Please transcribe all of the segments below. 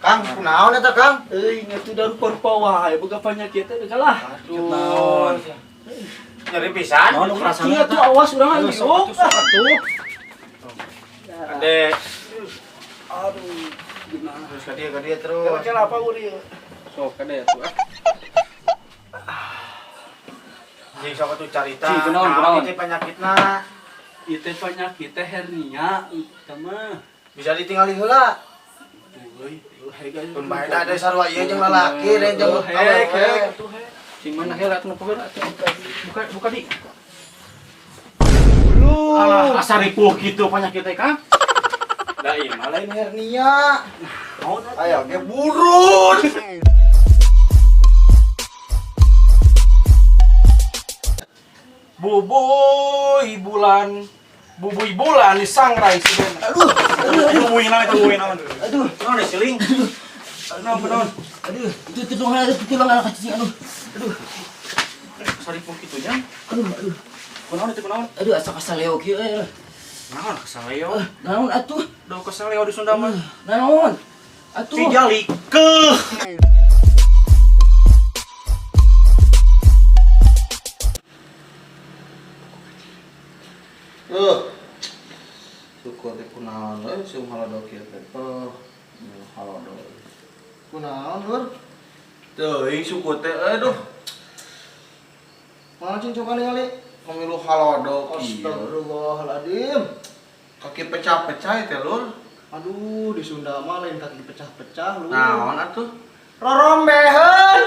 Kang, kunaon eta Kang? Ingat udah rupa-rupa wae boga penyakit teh kalah. Aduh. Nyeri pisan. Naon rasana tuh awas urang anu. Atuh. Ade. Aduh, gimana? Terus ka dia terus. Kira apa uri? Sok kade atuh. Jadi sok atuh carita. Ci, kunaon? Itu penyakitna. Itu penyakit teh hernia sama. Bisa ditinggali heula. Euy, guys. Pun bae da ada sarua ieu jeung lalaki re jeung hek atuh hek. Sing mana heula atuh numpeukeun atuh. Buka di. Alah, asa ripuh kitu penyakit teh, Kang. Da ieu mah lain hernia. Aya ge burun. Bubuy bulan di sangrai siden. Aduh, bubuy naon. Aduh, Naon siling? naon. Aduh, itu tulang anak kecil aduh. Saripuh kitu nya. Aduh. Kunaon? Aduh, asa leo kieu. Naon kesaleo? Naon atuh? Do kesaleo di Sunda mah. Naon? Atuh. Si jalikeun. Syukur teh kunaon we sung halodo kieu teh. Halodo. Kunaon, Lur? Teuing syukur teh aduh. Mana cing coba ningali pemilu halodo kieu. Astagfirullahaladzim. Kaki pecah-pecah teh, Lur. Aduh, di Sunda mah lain kaki pecah-pecah, Lur. Naon atuh? Rorombeheun.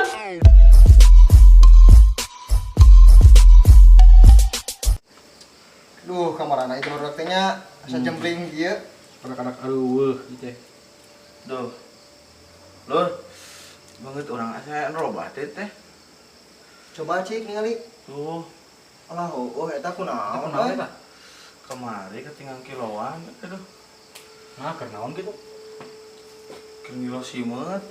Duh, kamarana itu baru waktunya asa jembling kieu. Anak-anak aduh gitu. Duh. Lur. Banget urang asa robah teh. Coba cik ningali. Tuh, Alah, eta kunaon naon we? eta? Kemari ketinggalan kiloan. Aduh, Nah, keur naon kitu? kilo simet.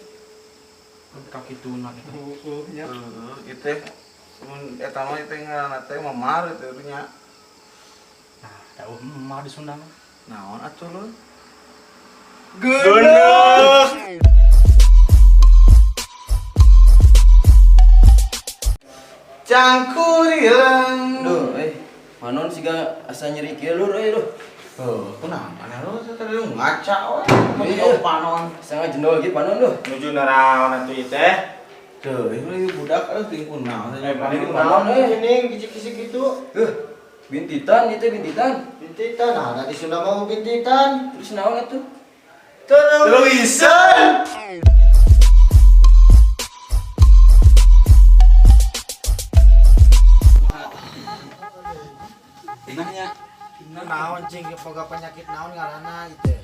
Kaki tuna gitu. Nya. Ieu teh mun eta mah teh ngaranna teh memar teh nya. Nah, tahu mah di Sunda mah. Naon atuh Lur? Geuneuh. Cangkurileung. Duh, manon siga asa nyeri kieu Lur duh. Kunaon Lur tadi ngaca we. Iya. Panon. Sangat jendol ge panon duh. Nuju naraon atuh ieu teh? Tuh, ini budak ting kunaon Paling kunaon ini kicik-kicik gitu. Bintitan itu bintitan. Bintitan, nah di Sunda mau bintitan. Terus naon atuh? Teruisan. Tinahnya. Naon cing boga penyakit naon ngaranna ieu teh?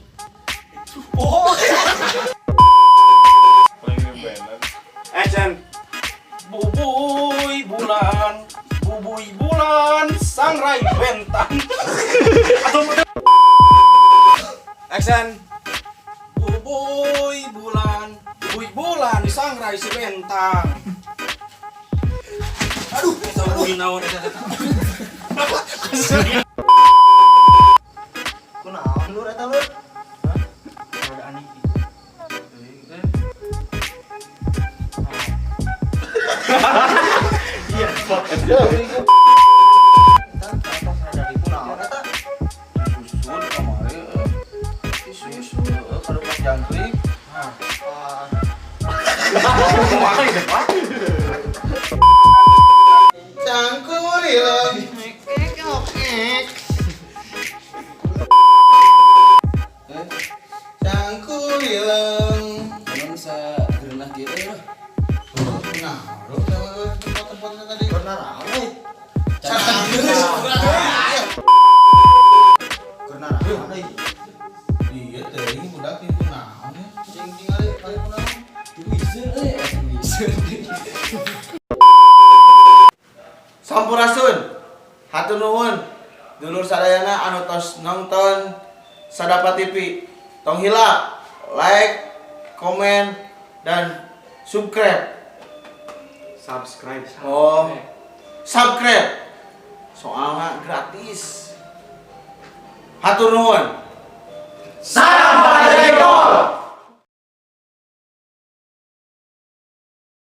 Action. Bubuy bulan sangrai bentang. Action. Bubuy bulan di sangrai si bentang. Aduh, eta bubuy naon eta. Kunaon Lur eta Lur? Ada aneh. Iya, spot Eta atas rada di kunaon eta? Susun kamari. Susu kalau pas jangkrik. Kumaha ieu, Pak? Cangkurileung. Cangkurileung. Manon sa gerenah kieu duh. Nah, lu tempat-tempatnya tadi benar apa? Karena apa? Iya, tadi budak itu naon ya? Cing kali kunaon? Bisa. Sampurasun. Hatur nuhun. Dulur sadayana anu tos nonton Sadapa TV. Tong hila like, komen, dan subscribe. Oh, subscribe. Soalnya gratis. Hatur nuhun.